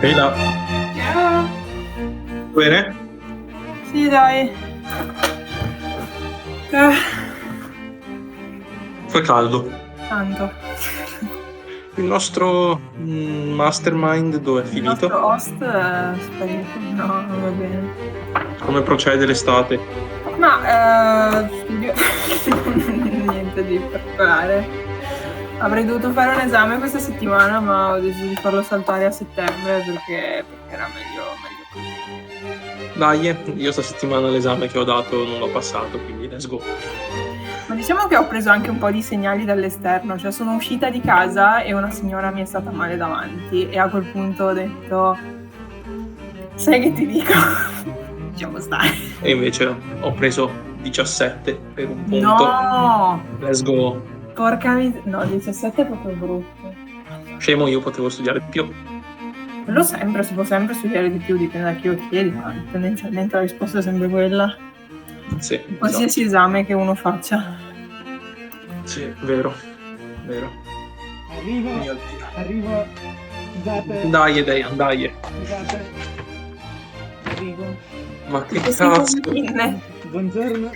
Ehi là, Ciao. bene? Sì, dai. Ah, Fa caldo. tanto. Il nostro mastermind dove è Il nostro finito? host è sparito. No, non va bene. Come procede l'estate? Ma studio. Niente di particolare. Avrei dovuto fare un esame questa settimana, ma ho deciso di farlo saltare a settembre perché era meglio così. Dai, io sta settimana l'esame che ho dato non l'ho passato, quindi let's go. Ma diciamo che ho preso anche un po' di segnali dall'esterno, cioè sono uscita di casa e una signora mi è stata male davanti e a quel punto ho detto, sai che ti dico? Diciamo stare. E invece ho preso 17 per un punto. No! Let's go. Porca no, 17 è proprio brutto. Scemo, io potevo studiare di più. Quello sempre, si può sempre studiare di più, dipende da chi lo chiedi, ma tendenzialmente la risposta è sempre quella. Sì, Qualsiasi esatto. esame che uno faccia. Sì, vero, vero. Arrivo, Mio Dio. arrivo, scusate, Dai, dai. scusate, arrivo, Ma che Queste cazzo? combine. buongiorno.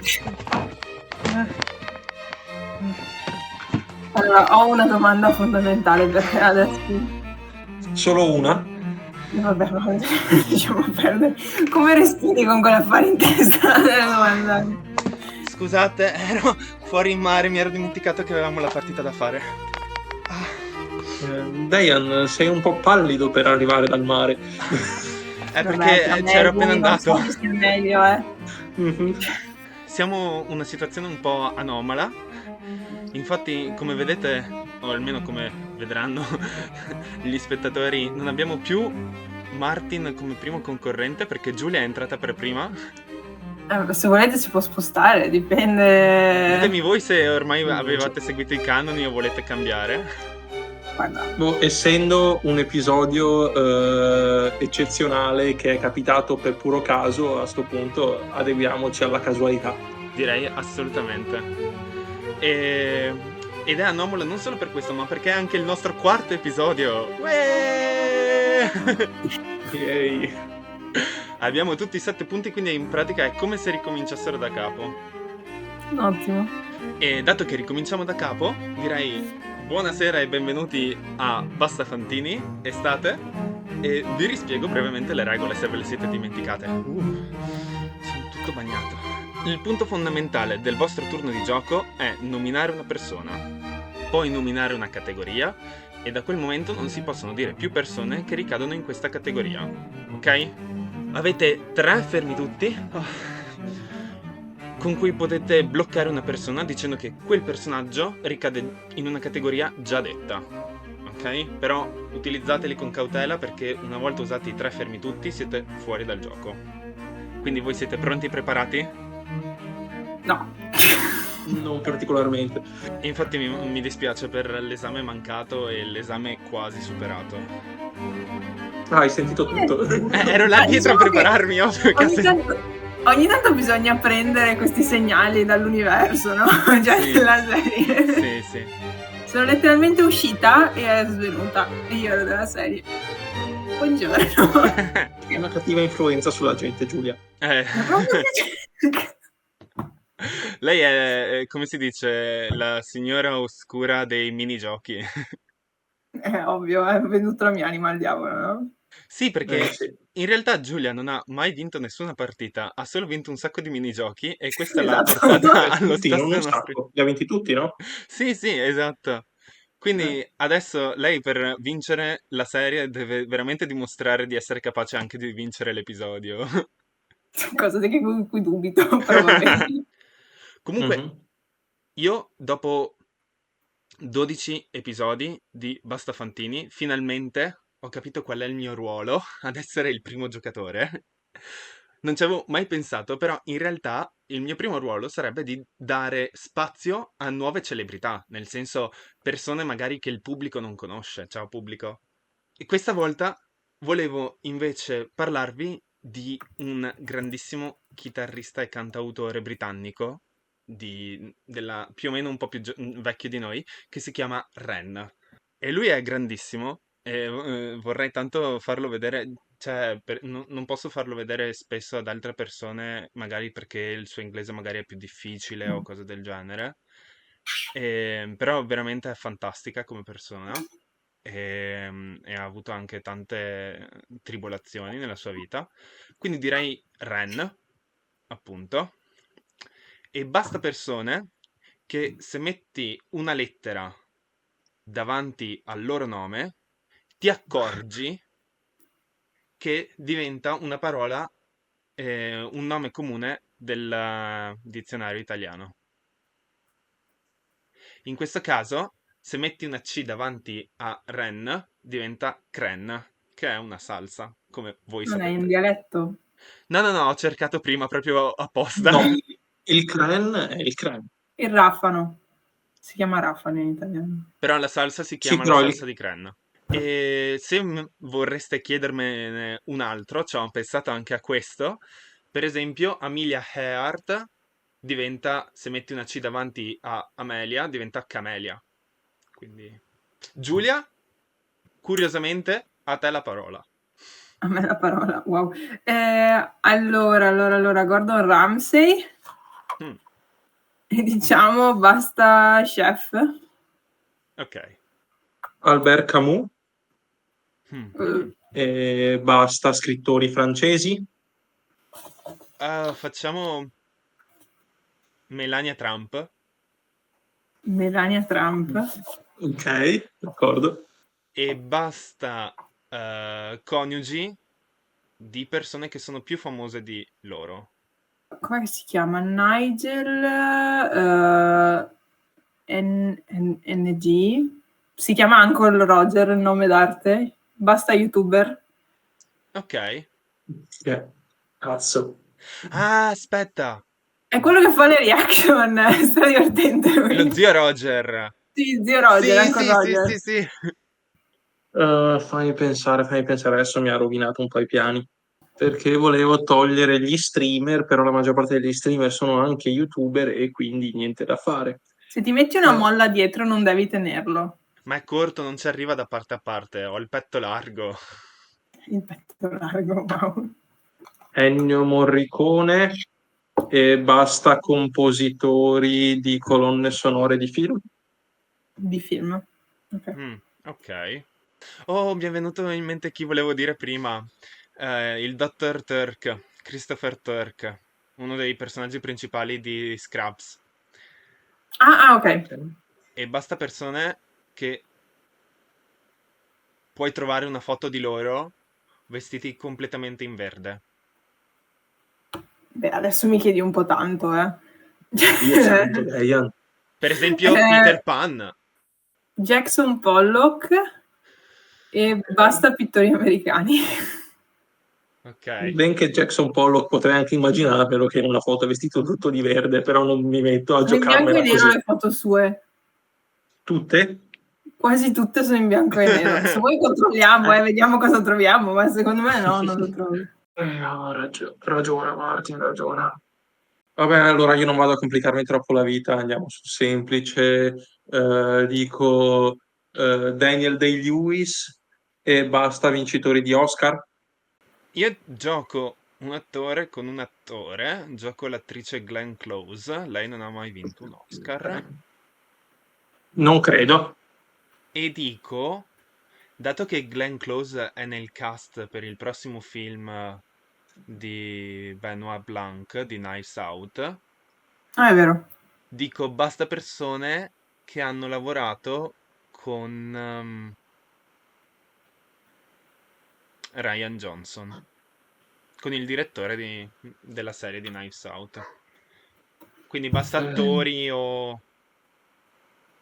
Allora, ho una domanda fondamentale per te adesso. Solo una? Vabbè, ma lasciamo perdere. Come respiri con quell'affare in testa? Domanda. Scusate, ero fuori in mare, mi ero dimenticato che avevamo la partita da fare. Diane, sei un po' pallido per arrivare dal mare. È Vabbè, perché tra me c'ero e appena lui non andato. so chi sia meglio, eh. Mhm. Siamo una situazione un po' anomala. Infatti, come vedete, o almeno come vedranno gli spettatori, non abbiamo più Martin come primo concorrente perché Giulia è entrata per prima. Se volete si può spostare, dipende. Ditemi voi se ormai avevate seguito i canoni o volete cambiare. Guarda, Boh, essendo un episodio eccezionale che è capitato per puro caso, a sto punto adeguiamoci alla casualità. Direi assolutamente. Ed è anomalo non solo per questo, ma perché è anche il nostro quarto episodio. Ueeh! Yay. Abbiamo tutti i 7 punti, quindi in pratica è come se ricominciassero da capo. ottimo. E dato che ricominciamo da capo, direi buonasera e benvenuti a Basta Fantini, estate, e vi rispiego brevemente le regole se ve le siete dimenticate. Sono tutto bagnato. Il punto fondamentale del vostro turno di gioco è nominare una persona, poi nominare una categoria, e da quel momento non si possono dire più persone che ricadono in questa categoria, ok? Avete 3 fermi tutti con cui potete bloccare una persona dicendo che quel personaggio ricade in una categoria già detta, ok? Però utilizzateli con cautela perché una volta usati i 3 fermi tutti siete fuori dal gioco. Quindi voi siete pronti e preparati? No. Non particolarmente. E infatti mi dispiace per l'esame mancato e l'esame quasi superato. Ah, hai sentito tutto. Ero là dietro Diciamo a prepararmi, ovvio che ogni tanto bisogna prendere questi segnali dall'universo, no? Cioè, Sì. della serie. Sì. Sono letteralmente uscita e è svenuta. E io ero della serie. Buongiorno. È una cattiva influenza sulla gente, Giulia. Eh. Ma proprio che- Lei è, come si dice, la signora oscura dei minigiochi. Ovvio, è venuto la mia anima al diavolo, no? Sì, perché Sì. in realtà Giulia non ha mai vinto nessuna partita, ha solo vinto un sacco di minigiochi e questa l'ha Esatto. portata allo Tutti, non stesso un nostro... sacco. Li ha vinti tutti, no? Sì, esatto. Quindi adesso lei per vincere la serie deve veramente dimostrare di essere capace anche di vincere l'episodio. Cosa di cui dubito, però va bene. Comunque, Mhm. io dopo 12 episodi di Basta Fantini, finalmente ho capito qual è il mio ruolo ad essere il primo giocatore. Non ci avevo mai pensato, però in realtà il mio primo ruolo sarebbe di dare spazio a nuove celebrità, nel senso persone magari che il pubblico non conosce. Ciao pubblico. E questa volta volevo invece parlarvi di un grandissimo chitarrista e cantautore britannico, più o meno un po' più vecchio di noi, che si chiama Ren. E lui è grandissimo vorrei tanto farlo vedere, cioè non posso farlo vedere spesso ad altre persone, magari perché il suo inglese magari è più difficile o cose del genere. Però veramente è fantastica come persona e ha avuto anche tante tribolazioni nella sua vita. Quindi direi Ren, appunto. E basta persone che se metti una lettera davanti al loro nome, ti accorgi che diventa una parola, un nome comune del dizionario italiano. In questo caso, se metti una C davanti a Ren, diventa Cren, che è una salsa, come voi Non è in sapete. dialetto? No, no, no, ho cercato prima proprio apposta. No, il cran è il cran. Il rafano. Si chiama rafano in italiano. Però la salsa si Sì, chiama la però salsa di Cren. E se vorreste chiedermene un altro, ci ho pensato anche a questo. Per esempio, Amelia Earhart diventa, se metti una C davanti a Amelia, diventa Camelia. Quindi, Giulia, curiosamente, a te la parola. A me la parola, wow. Allora, Gordon Ramsay Mm, e diciamo basta chef. ok. Albert Camus Mhm. e basta scrittori francesi. Facciamo Melania Trump Melania Trump. Ok, d'accordo. e basta coniugi di persone che sono più famose di loro. Come si chiama? Nigel NG. Si chiama Uncle Roger, il nome d'arte. Basta youtuber. Ok. Cazzo. Ah, aspetta. È quello che fa le reaction, è stradivertente Lo lui. zio Roger. Sì, zio Roger, Sì, Uncle sì, sì, Roger. sì, sì. Fammi pensare, adesso mi ha rovinato un po' i piani. Perché volevo togliere gli streamer, però la maggior parte degli streamer sono anche youtuber e quindi niente da fare. Se ti metti una molla dietro non devi tenerlo. Ma è corto, non ci arriva da parte a parte. Ho il petto largo. Il petto largo, wow. Ennio Morricone e basta compositori di colonne sonore di film. Di film. Ok. Ok. Oh, mi è venuto in mente chi volevo dire prima. Il Dr. Turk, Christopher Turk, uno dei personaggi principali di Scrubs. Ok. E basta persone che puoi trovare una foto di loro vestiti completamente in verde. Beh, adesso mi chiedi un po' tanto, Dio santo, Diane. Per esempio, Peter Pan. Jackson Pollock e basta pittori americani. Ok. Benché Jackson Pollock potrei anche immaginarmelo che in una foto è vestito tutto di verde, però non mi metto a Sono in bianco e giocarmela nero così. le foto sue. Tutte? Quasi tutte sono in bianco e nero. Se vuoi controlliamo e vediamo cosa troviamo, ma secondo me no, non lo trovi. Ragione, Martin, ragiona. Vabbè, allora io non vado a complicarmi troppo la vita, andiamo sul semplice. Dico Daniel Day-Lewis e basta vincitori di Oscar. Io gioco un attore con un attore, gioco l'attrice Glenn Close, lei non ha mai vinto un Oscar, Non credo. e dico, dato che Glenn Close è nel cast per il prossimo film di Benoit Blanc, di Knives Out, Ah, è vero. dico basta persone che hanno lavorato con Ryan Johnson, con il direttore della serie di Knives Out. Quindi basta attori o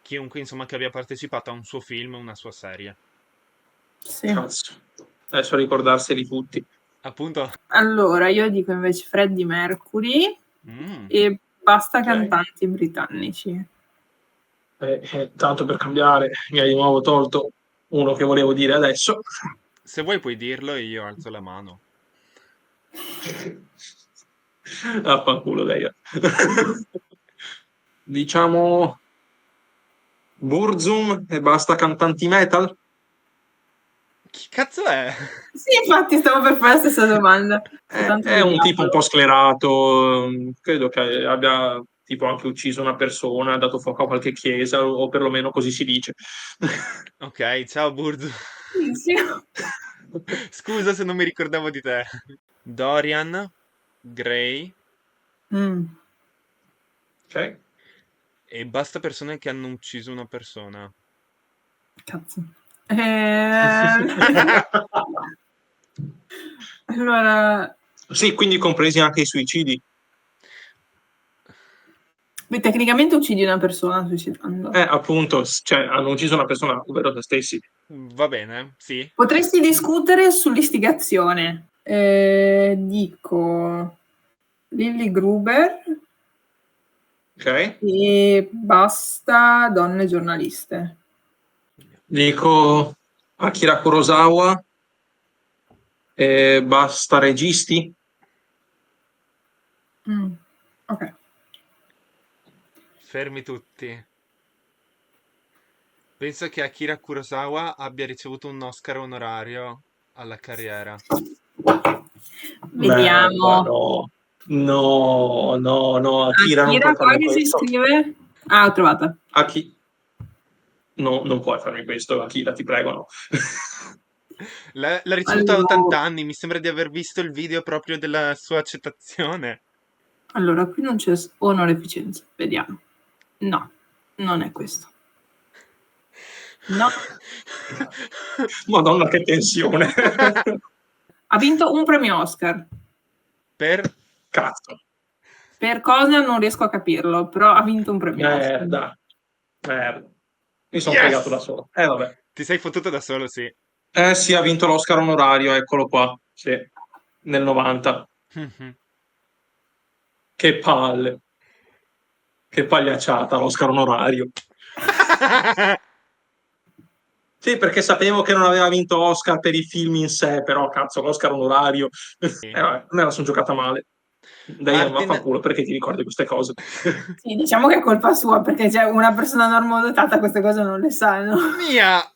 chiunque insomma che abbia partecipato a un suo film o una sua serie. Sì. Cazzo. Adesso ricordarseli tutti. Appunto. Allora, io dico invece Freddie Mercury Mm. e basta Ok. cantanti britannici. Tanto per cambiare, mi hai di nuovo tolto uno che volevo dire adesso. Se vuoi puoi dirlo e io alzo la mano. Affanculo, dai. Diciamo Burzum e basta cantanti metal. Chi cazzo è? Sì, infatti stavo per fare la stessa domanda. È un tipo un po' sclerato, credo che abbia tipo anche ucciso una persona, ha dato fuoco a qualche chiesa, o perlomeno così si dice. Ok, ciao Burzu. Sì. Scusa se non mi ricordavo di te. Dorian Gray Ok? e basta persone che hanno ucciso una persona. Cazzo. Allora, Sì, quindi compresi anche i suicidi. beh, tecnicamente uccidi una persona suicidando. Appunto, cioè, hanno ucciso una persona, ovvero se stessi. Va bene, sì. Potresti discutere sull'istigazione. Dico Lily Gruber Ok? e basta donne giornaliste. Dico Akira Kurosawa e basta registi. Ok. Fermi tutti. Penso che Akira Kurosawa abbia ricevuto un Oscar onorario alla carriera. Vediamo. No, Akira non Akira, puoi farmi poi che si questo. scrive? Ah, ho trovata. No, non puoi farmi questo, Akira, ti prego, no. L'ha ricevuta a Allora. 80 anni, mi sembra di aver visto il video proprio della sua accettazione. Allora, qui non c'è onorificenza. Vediamo. No, non è questo. No. Madonna, che tensione. Ha vinto un premio Oscar. Per... Cazzo. Per cosa non riesco a capirlo, però ha vinto un premio Oscar. Merda. Mi sono Yes! fregato da solo. Vabbè. Ti sei fottuto da solo, sì. Sì, ha vinto l'Oscar onorario, eccolo qua. Sì, nel 90. Che palle. Che pagliacciata, l'Oscar onorario. Sì, perché sapevo che non aveva vinto Oscar per i film in sé, però cazzo, l'Oscar onorario. Vabbè, me la sono giocata male. Dai, Martin- vaffanculo, perché ti ricordi queste cose? Sì, diciamo che è colpa sua, perché c'è una persona normodotata queste cose non le sa, no? Mia!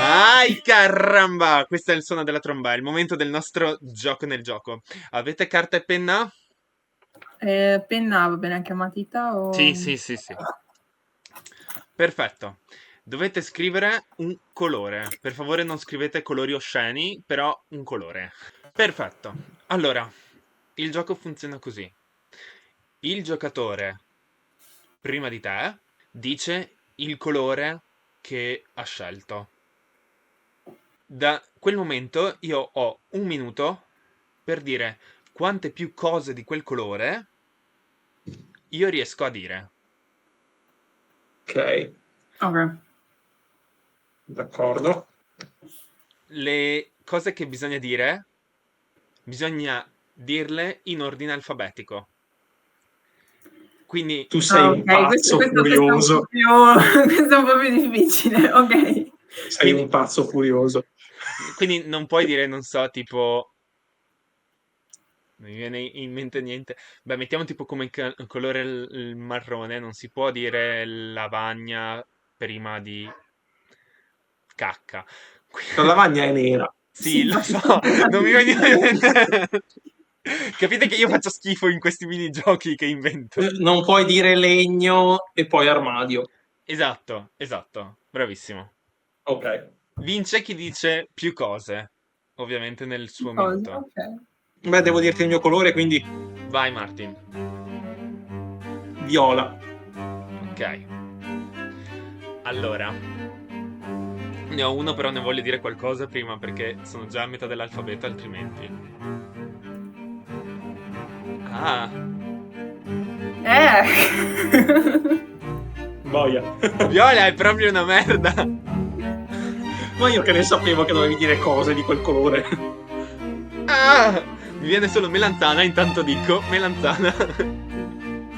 Ai caramba! Questo è il suono della tromba, è il momento del nostro gioco nel gioco. Avete carta e penna? Penna, va bene anche a matita o... Sì. Perfetto. Dovete scrivere un colore. Per favore non scrivete colori osceni, però un colore. Perfetto. Allora, il gioco funziona così. Il giocatore, prima di te, dice il colore che ha scelto. Da quel momento io ho 1 minuto per dire quante più cose di quel colore io riesco a dire. Ok, Ok. d'accordo. Le cose che bisogna dire, bisogna dirle in ordine alfabetico. Quindi Tu sei un pazzo furioso. Questo è un po' più difficile, ok. Sei un pazzo furioso. Quindi non puoi dire, non so, tipo... Non mi viene in mente niente. Beh, mettiamo tipo come colore il marrone, non si può dire lavagna prima di cacca. La lavagna è nera. Sì, lo so, non mi veniva in mente. Capite che io faccio schifo in questi minigiochi che invento. Non puoi dire legno e poi armadio. Esatto, bravissimo. Ok. Vince chi dice più cose, ovviamente nel suo minuto. Ok. Beh, devo dirti il mio colore, quindi Vai Martin. viola. Ok. Allora. Ne ho uno, però ne voglio dire qualcosa prima perché sono già a metà dell'alfabeto, altrimenti. Ah. Boia. Viola è proprio una merda. Ma io che ne sapevo che dovevi dire cose di quel colore. Ah, mi viene solo melanzana, intanto dico melanzana.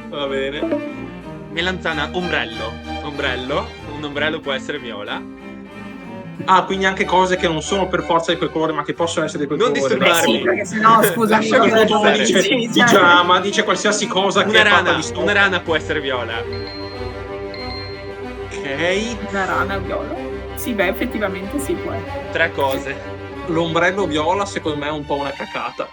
Va bene. Melanzana, ombrello. Ombrello, un ombrello può essere viola. Ah, quindi anche cose che non sono per forza di quel colore, ma che possono essere di quel Non colore. disturbarmi. Sì, perché sennò, scusami, Lasciami cosa Tu pensare. dice sì, pigiama, dice qualsiasi cosa che è fatta di stoffa. Una rana può essere viola. Ok. Una rana viola. Sì, beh, effettivamente sì, può essere. 3 cose. L'ombrello viola secondo me è un po' una cacata.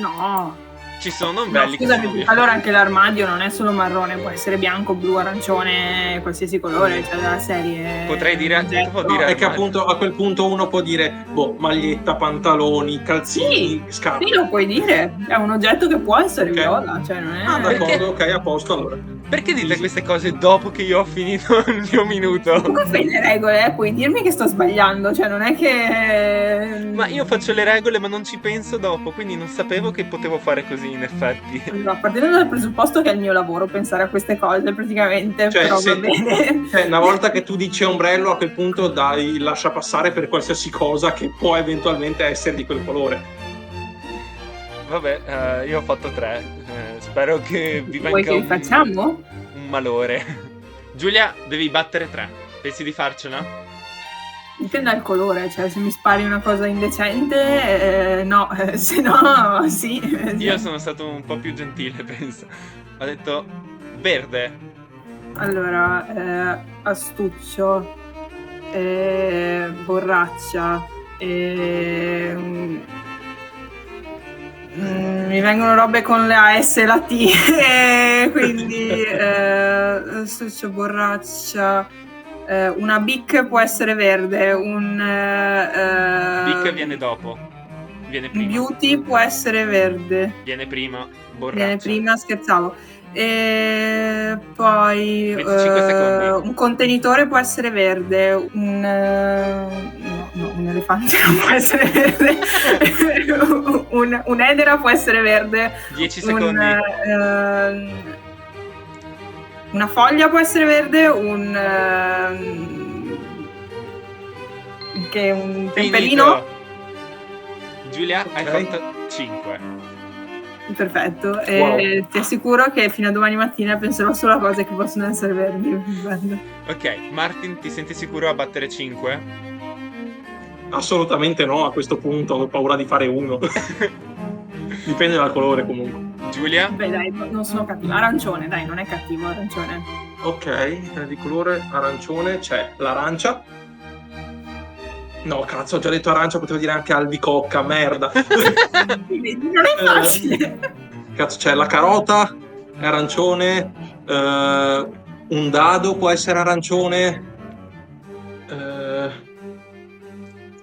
No. Ci sono No, ombrelli che sono scusami, viola. allora anche l'armadio non è solo marrone, può essere bianco, blu, arancione, qualsiasi colore, cioè della serie. Potrei dire- oggetto. potevo dire- È che appunto a quel punto uno può dire, boh, maglietta, pantaloni, calzini, Sì, scarpe. sì, lo puoi dire, è un oggetto che può essere Ok. viola, cioè non è. Ah, Perché? d'accordo, ok, a posto allora. Perché dite Easy. queste cose dopo che io ho finito il mio minuto? Comunque fai le regole, puoi dirmi che sto sbagliando, cioè non è che. Ma io faccio le regole ma non ci penso dopo, quindi non sapevo che potevo fare così in effetti. Allora, partendo dal presupposto che è il mio lavoro pensare a queste cose praticamente, Cioè, però se- va bene. Una volta che tu dici ombrello, a quel punto dai, lascia passare per qualsiasi cosa che può eventualmente essere di quel colore. Vabbè, io ho fatto 3. Spero che vi Vuoi venga che li facciamo? un malore. Giulia, devi battere 3. Pensi di farcela? Dipende dal colore, cioè se mi spari una cosa indecente, no, se no, sì. Io sono stato un po' più gentile, penso. Ho detto verde. Allora, astuccio, borraccia, mi vengono robe con la S e la T, quindi astuccio, borraccia, una Bic può essere verde, Bic viene dopo. Viene un prima. beauty può essere verde. Viene prima. Borraccia. Viene prima, scherzavo. E poi 25 secondi. un contenitore può essere verde, un elefante non può essere verde, un'edera può essere verde, 10 secondi. una foglia può essere verde, un temperino. Finito. Giulia, hai Ok. fatto 5. Perfetto, Wow. e ti assicuro che fino a domani mattina penserò solo a cose che possono essere verdi. Guarda. Ok, Martin, ti senti sicuro a battere 5? Assolutamente no, a questo punto ho paura di fare uno. Dipende dal colore comunque. Giulia? Beh dai, non sono cattiva. Arancione, dai, non è cattivo, arancione. Ok, di colore arancione c'è l'arancia. No, cazzo, ho già detto arancia, potevo dire anche albicocca, merda. Vedi, non è facile. Cazzo, c'è la carota, è arancione, un dado può essere arancione,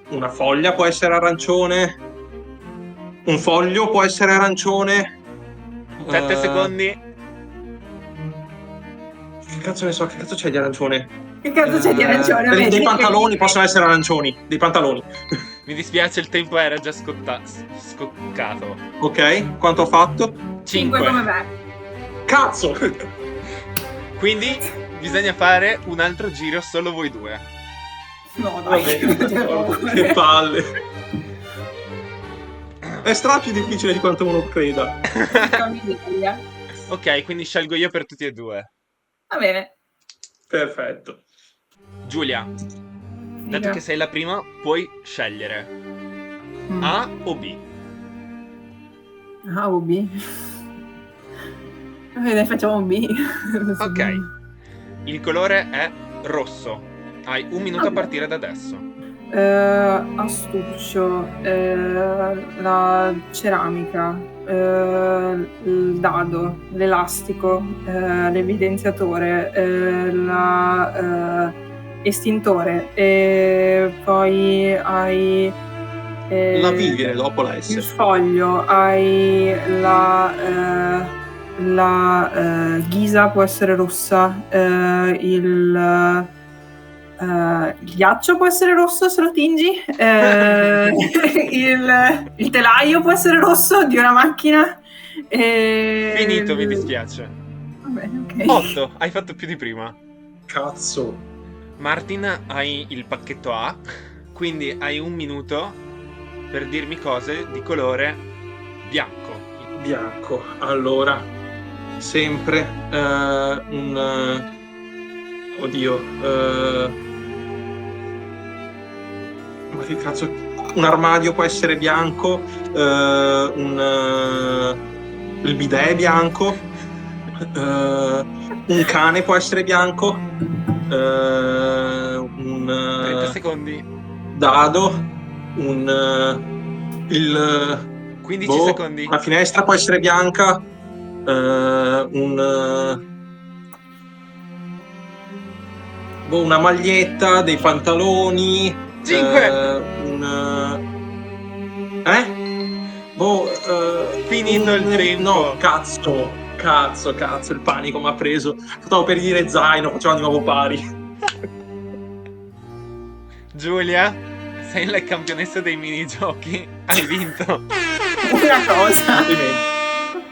una foglia può essere arancione, un foglio può essere arancione. 7 secondi. Che cazzo ne so, che cazzo c'è di arancione? Che cazzo c'è di arancione? Dei Vedi? pantaloni possono essere arancioni, dei pantaloni. Mi dispiace, il tempo era già scoccato. Ok, quanto ho fatto? 5 come me. Cazzo! Quindi bisogna fare un altro giro solo voi due. No, dai. Vabbè, che palle. È stra più difficile di quanto uno creda. Ok, quindi scelgo io per tutti e due. Va bene. Perfetto. Giulia, dato che sei la prima, puoi scegliere A o B. A o B? Dai, facciamo B. Ok. Il colore è rosso. Hai un minuto a partire da adesso. Astuccio, la ceramica, il dado, l'elastico, l'evidenziatore, l'estintore, e poi hai La V viene dopo la il S. foglio, hai la ghisa può essere rossa, il ghiaccio può essere rosso se lo tingi, il telaio può essere rosso di una macchina. Finito, mi dispiace. Vabbè, ok. 8, hai fatto più di prima. Cazzo. Martin, hai il pacchetto A, quindi hai un minuto per dirmi cose di colore bianco. Bianco. Allora, sempre un... oddio. Ma che cazzo... Un armadio può essere bianco, il bidet è bianco, un cane può essere bianco, un secondi. dado, il 15 boh, secondi. una finestra può essere bianca, una maglietta, dei pantaloni, 5. Finito il tempo. No, cazzo, il panico mi ha preso. Stavo per dire zaino, facciamo di nuovo pari. Giulia, sei la campionessa dei minigiochi. Hai vinto. Una cosa.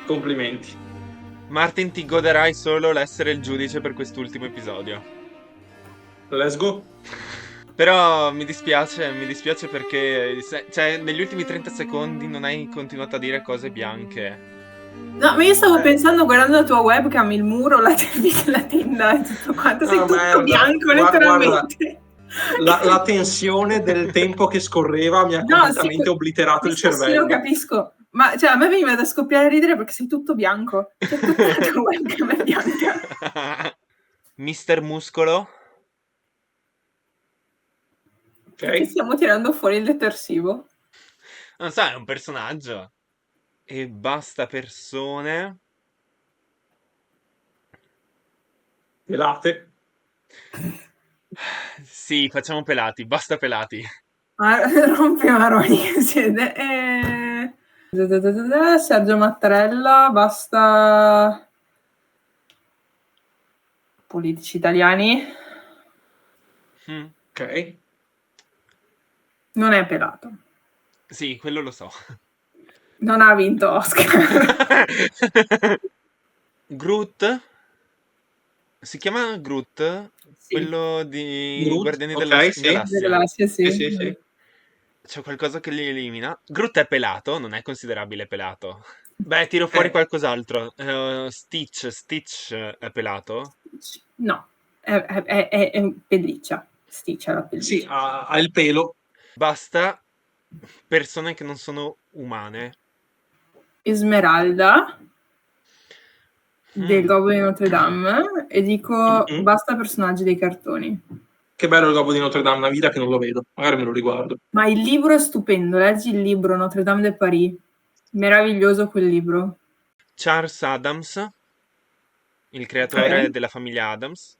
Complimenti. Martin, ti goderai solo l'essere il giudice per quest'ultimo episodio. Let's go. Però mi dispiace perché cioè, negli ultimi 30 secondi non hai continuato a dire cose bianche. No, ma io stavo pensando, guardando la tua webcam, il muro, la tenda e tutto quanto, sei tutto merda. bianco, letteralmente. La tensione del tempo che scorreva mi ha completamente obliterato il cervello. Sì, lo capisco. Ma cioè, a me veniva da scoppiare a ridere perché sei tutto bianco. Cioè, tutta la tua webcam è bianca. Mister Muscolo. Perché stiamo tirando fuori il detersivo? Non so, è un personaggio. E basta persone. Pelate. Sì, facciamo pelati, basta pelati. Rompi maroni che siete. Sergio Mattarella, basta politici italiani. Ok. Non è pelato. Sì, quello lo so. Non ha vinto Oscar. Groot? Si chiama Groot? Sì. Quello di Groot? Guardiani Ok, della sì. Galassia. Della galassia, sì. C'è qualcosa che li elimina. Groot è pelato, non è considerabile pelato. Beh, tiro fuori qualcos'altro. Stitch è pelato? No, è pelliccia. Stitch è la pelliccia. Sì, ha il pelo. Basta persone che non sono umane. Esmeralda del Gobbo di Notre Dame e dico basta personaggi dei cartoni. Che bello il Gobbo di Notre Dame, una vita che non lo vedo, magari me lo riguardo. Ma il libro è stupendo, leggi il libro Notre Dame de Paris, meraviglioso quel libro. Charles Adams, il creatore della famiglia Adams.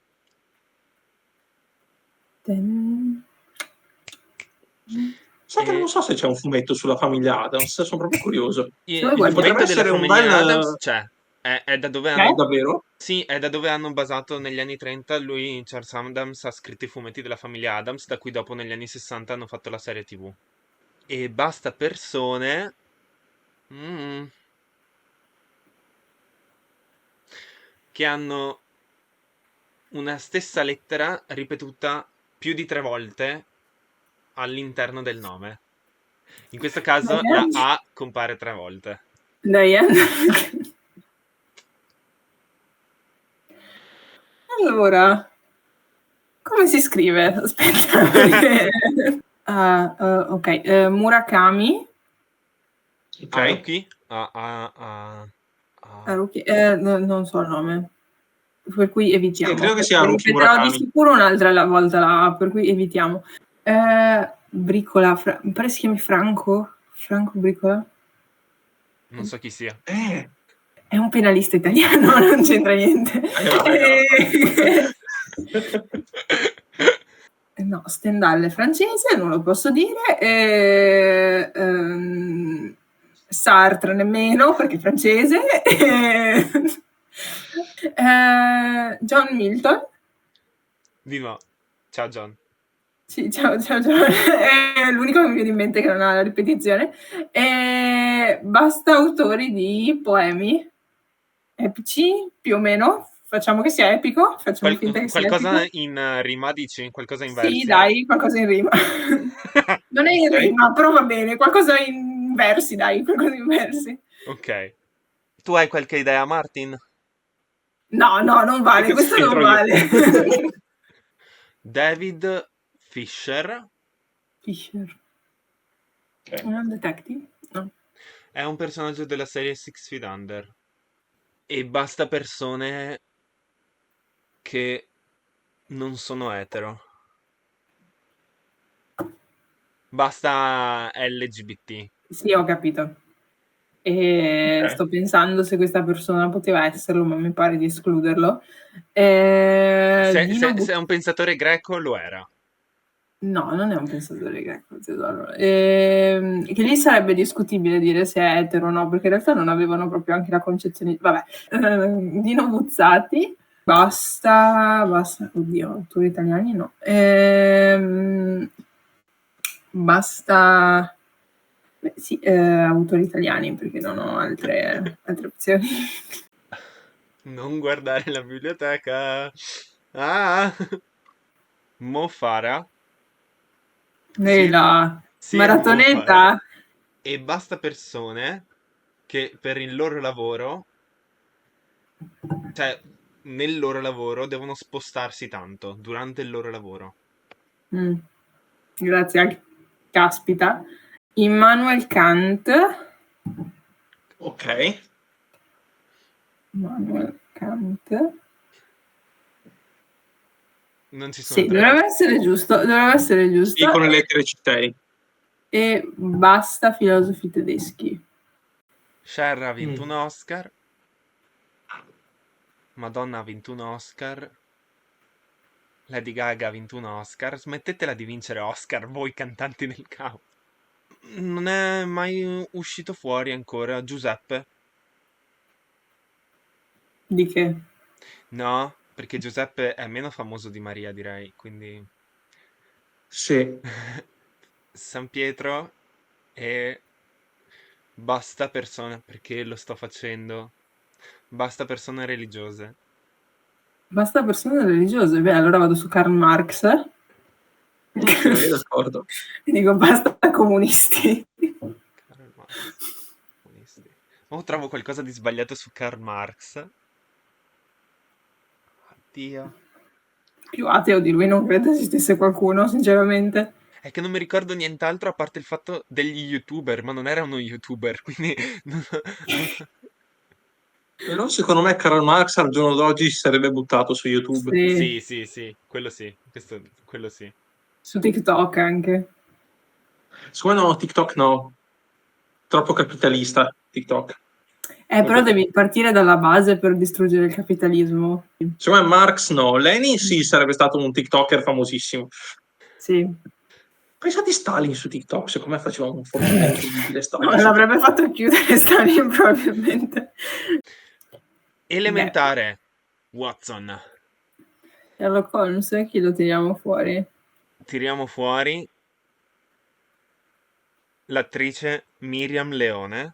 Sai che non so se c'è un fumetto sulla famiglia Adams, sono proprio curioso. Il fumetto della famiglia Adams c'è. È da dove hanno... Davvero? Sì, è da dove hanno basato negli anni 30. Lui, Charles Adams, ha scritto i fumetti della famiglia Adams, da cui dopo negli anni 60 hanno fatto la serie TV. E basta persone... che hanno una stessa lettera ripetuta più di 3 volte all'interno del nome. In questo caso la A compare 3 volte. Diane. Allora, come si scrive? Aspetta. Ok, Murakami. Haruki? Haruki, non so il nome. Per cui evitiamo. Credo che sia Haruki Ripeterò Murakami. di sicuro un'altra volta la A, per cui evitiamo. Bricola, mi pare si chiami Franco Bricola. Non so chi sia. È un penalista italiano, non c'entra niente. No, Stendhal è francese, non lo posso dire. Sartre nemmeno, perché è francese. John Milton. Viva. Ciao John. Sì, ciao John. È l'unico che mi viene in mente che non ha la ripetizione. Basta autori di poemi epici, più o meno. Facciamo che sia epico. Facciamo finta che sia qualcosa epico. in rima dici? Qualcosa in versi? Sì, dai, qualcosa in rima. Non è in rima, però va bene. Qualcosa in versi, dai, qualcosa in versi. Ok. Tu hai qualche idea, Martin? No, non vale, questo non vale. David Fisher. È un detective? No. È un personaggio della serie Six Feet Under. E basta persone che non sono etero. Basta LGBT. Sì, ho capito. E Ok. sto pensando se questa persona poteva esserlo, ma mi pare di escluderlo. Dino Se è un pensatore greco, lo era. No, non è un pensatore greco, tesoro. Che lì sarebbe discutibile dire se è etero o no, perché in realtà non avevano proprio anche la concezione. Vabbè, Dino Buzzati. Basta. Oddio, autori italiani no. Basta. Beh, sì, autori italiani perché non ho altre opzioni. Non guardare la biblioteca. Ah! Mo Farah. Ehi Sir, là, Sir Mo Farah. maratonetta. E basta persone che per il loro lavoro, cioè nel loro lavoro, devono spostarsi tanto durante il loro lavoro. Mm, grazie anche. Caspita. Immanuel Kant. Ok. Immanuel Kant. Non ci sono Sì, tre dovrebbe essere giusto. Dovrebbe essere Sì, giusto. con le lettere citei. E basta filosofi tedeschi. Cher ha vinto un Mm. Oscar. Madonna ha vinto un Oscar. Lady Gaga ha vinto un Oscar. Smettetela di vincere Oscar, voi cantanti del caos. Non è mai uscito fuori ancora Giuseppe? Di che? No, perché Giuseppe è meno famoso di Maria, direi, quindi Sì. San Pietro e basta persone, perché lo sto facendo. Basta persone religiose. Basta persone religiose. Beh, allora vado su Karl Marx. Ok, d'accordo. E dico basta comunisti. Karl Marx. Comunisti. O trovo qualcosa di sbagliato su Karl Marx. Oddio. Più ateo di lui non credo esistesse qualcuno, sinceramente. È che non mi ricordo nient'altro a parte il fatto degli YouTuber, ma non era uno YouTuber, quindi non- Però secondo me Karl Marx al giorno d'oggi si sarebbe buttato su YouTube. Sì, Sì, sì, sì, quello sì, quello sì. su TikTok anche. Secondo me no, TikTok no. Troppo capitalista, TikTok. Però Troppo devi partire dalla base per distruggere il capitalismo. Secondo me Marx no. Lenin sì, sarebbe stato un TikToker famosissimo. Sì. Pensate a Stalin su TikTok, secondo me faceva una fortuna incredibile No, Stalin su l'avrebbe TikTok. fatto chiudere Stalin probabilmente. Beh, Elementare, Watson. Sherlock Holmes, chi lo tiriamo fuori? Tiriamo fuori l'attrice Miriam Leone.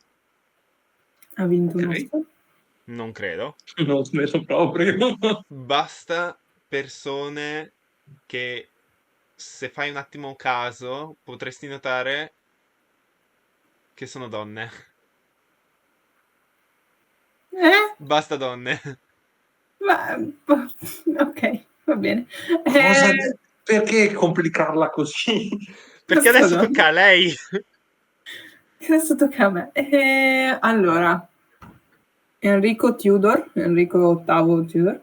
Ha vinto Ok, un Oscar? Non credo. non smetto proprio. Basta persone che, se fai un attimo caso, potresti notare che sono donne. Eh? Basta donne. Ma, ok, va bene. Cosa? Eh, Perché complicarla così? Perché Questa adesso donna. tocca a lei. Adesso tocca a me. Allora, Enrico Tudor, Enrico VIII Tudor,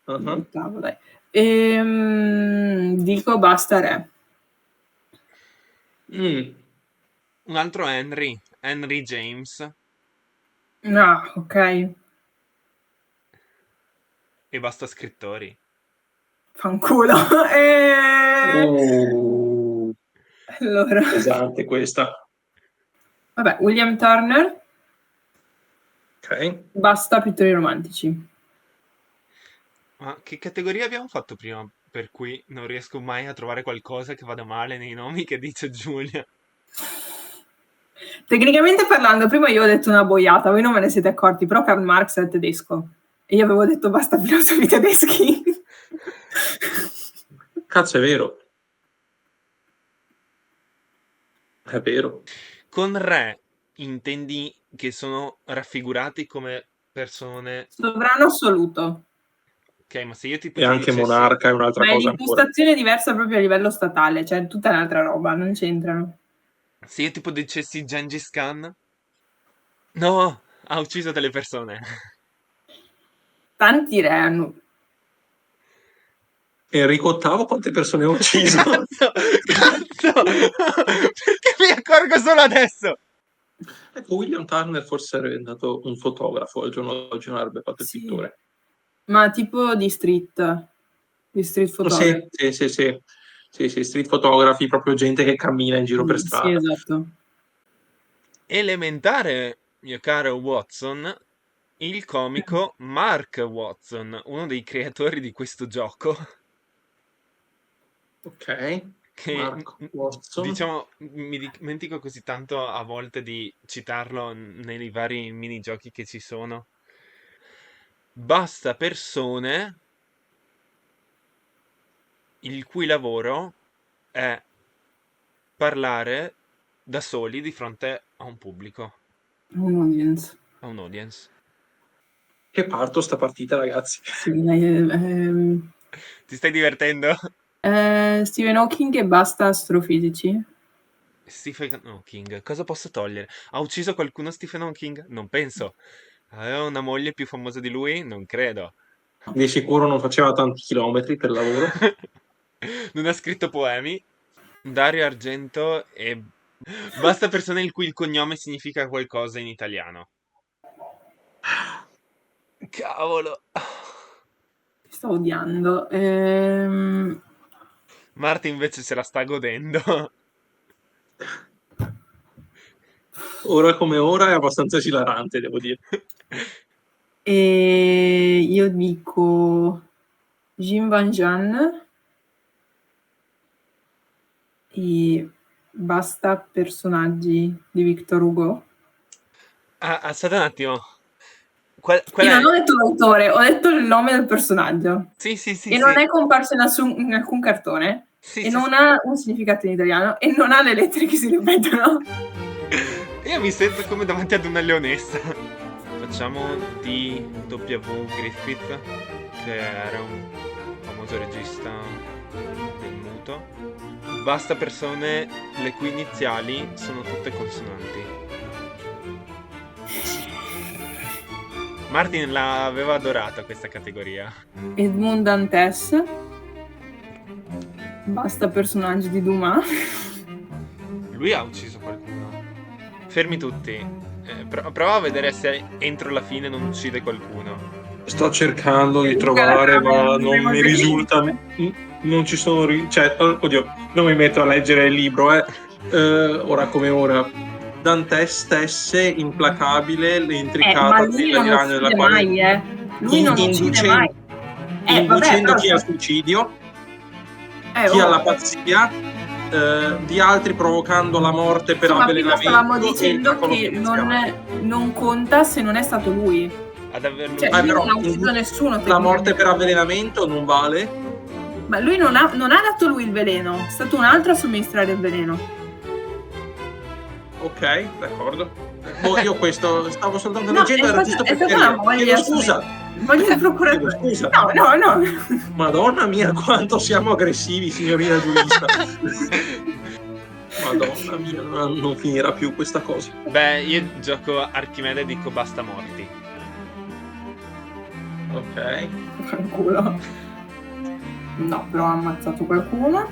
Uh-huh. ottavo dai. Dico basta re. Mm. Un altro Henry, Henry James. Ah, ok, E basta scrittori. fanculo. Uh, Allora, pesante questa. vabbè, William Turner, Ok. basta pittori romantici. Ma che categoria abbiamo fatto prima? Per cui non riesco mai a trovare qualcosa che vada male nei nomi che dice Giulia. Tecnicamente parlando, prima io ho detto una boiata, voi non ve ne siete accorti, però Karl Marx è tedesco. E io avevo detto basta filosofi tedeschi. Cazzo, è vero. È vero. Con re intendi che sono raffigurati come persone. Sovrano assoluto. Ok, ma se io tipo E ti anche dicessi. monarca è un'altra Ma è cosa ancora. l'impostazione diversa proprio a livello statale, cioè tutta un'altra roba, non c'entrano. Se io tipo dicessi Gengis Khan? No, ha ucciso delle persone. Tanti re hanno. Enrico VIII quante persone ha ucciso? Cazzo! Perché mi accorgo solo adesso? Ecco, William Turner forse sarebbe diventato un fotografo al giorno d'oggi, non avrebbe fatto il Sì. pittore. Ma tipo di street photography. Sì, street photography, proprio gente che cammina in giro per Sì, strada. esatto. Elementare, mio caro Watson, il comico Mark Watson, uno dei creatori di questo gioco, Ok, che Mark Watson. diciamo mi dimentico così tanto a volte di citarlo nei vari minigiochi che ci sono. Basta persone il cui lavoro è parlare da soli di fronte a un pubblico, Un audience. a un audience. Che parto sta partita, ragazzi. Sì, Ti stai divertendo? Stephen Hawking e basta astrofisici. Stephen Hawking, cosa posso togliere? Ha ucciso qualcuno Stephen Hawking? Non penso. Aveva una moglie più famosa di lui? Non credo. Di sicuro non faceva tanti chilometri per lavoro. Non ha scritto poemi? Dario Argento e basta persone il cui il cognome significa qualcosa in italiano. Cavolo. Ti sto odiando. Marta invece se la sta godendo. Ora come ora è abbastanza esilarante, devo dire. E io dico Jim Van Jan e basta personaggi di Victor Hugo. Aspetta un attimo. Qual Io è? non ho detto l'autore, ho detto il nome del personaggio. Sì. E non è comparso in alcun cartone. Sì, E non ha un significato in italiano. E non ha le lettere che si ripetono. Io mi sento come davanti ad una leonessa. Facciamo di W. Griffith, che era un famoso regista del muto. Basta persone le cui iniziali sono tutte consonanti. Martin l'aveva adorata questa categoria. Edmond Dantes. Basta personaggi di Dumas. Lui ha ucciso qualcuno. Fermi tutti. Prova a vedere se entro la fine non uccide qualcuno. Sto cercando di trovare, ma non mi risulta. Non ci sono. Oddio, non mi metto a leggere il libro, ora come ora. Dantes stesse, implacabile, l'intricata Ma lui non uccide mai, Lui non uccide mai. Inducendo chi al suicidio, chi alla pazzia, di altri provocando la morte per avvelenamento. Stavamo dicendo che non conta se non è stato lui. Ad averlo Cioè, lui non ha ucciso nessuno. La morte per avvelenamento non vale. Ma lui non ha dato lui il veleno, è stato un altro a somministrare il veleno. Ok, d'accordo. Io questo stavo soltanto leggendo, era giusto per chiedere. Scusa. Voglio il procuratore. Scusa. No. Madonna mia, quanto siamo aggressivi, signorina giurista. Madonna mia, non finirà più questa cosa. Beh, io gioco Archimede e dico basta morti. Ok. Fanculo. No, però ha ammazzato qualcuno.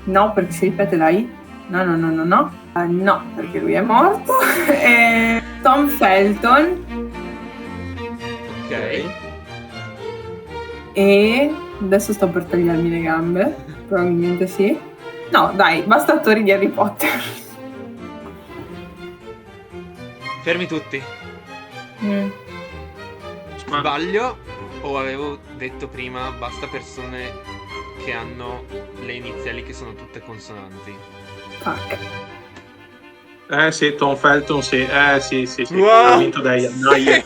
No, perché si ripete la I. No. No, perché lui è morto. Tom Felton. Ok. E adesso sto per tagliarmi le gambe. Probabilmente sì. No, dai, basta attori di Harry Potter. Fermi tutti. Sbaglio o avevo detto prima basta persone che hanno le iniziali che sono tutte consonanti? Fuck. Sì, Tom Felton, sì. Sì. Wow. Ha vinto Deia. Dai.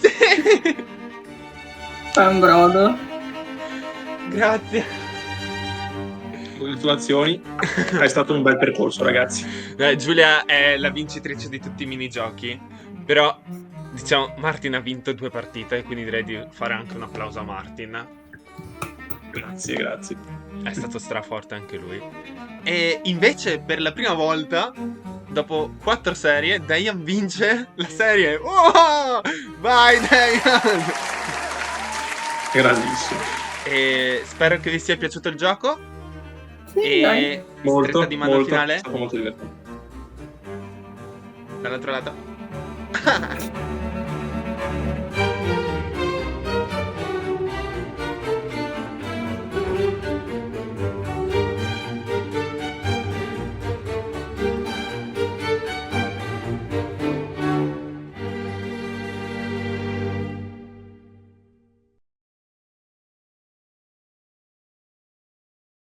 Sì. Fa un brodo. Grazie. Congratulazioni. È stato un bel percorso, ragazzi. Giulia è la vincitrice di tutti i minigiochi. Però, diciamo, Martin ha vinto 2 partite, e quindi direi di fare anche un applauso a Martin. Grazie. È stato straforte anche lui. E invece, per la prima volta, dopo 4 serie, Dayan vince la serie. Oh! Vai, Dayan! Grandissimo. E spero che vi sia piaciuto il gioco. Sì, dai. E Molto, stretta di mano molto, è finale stato molto divertente. dall'altro lato.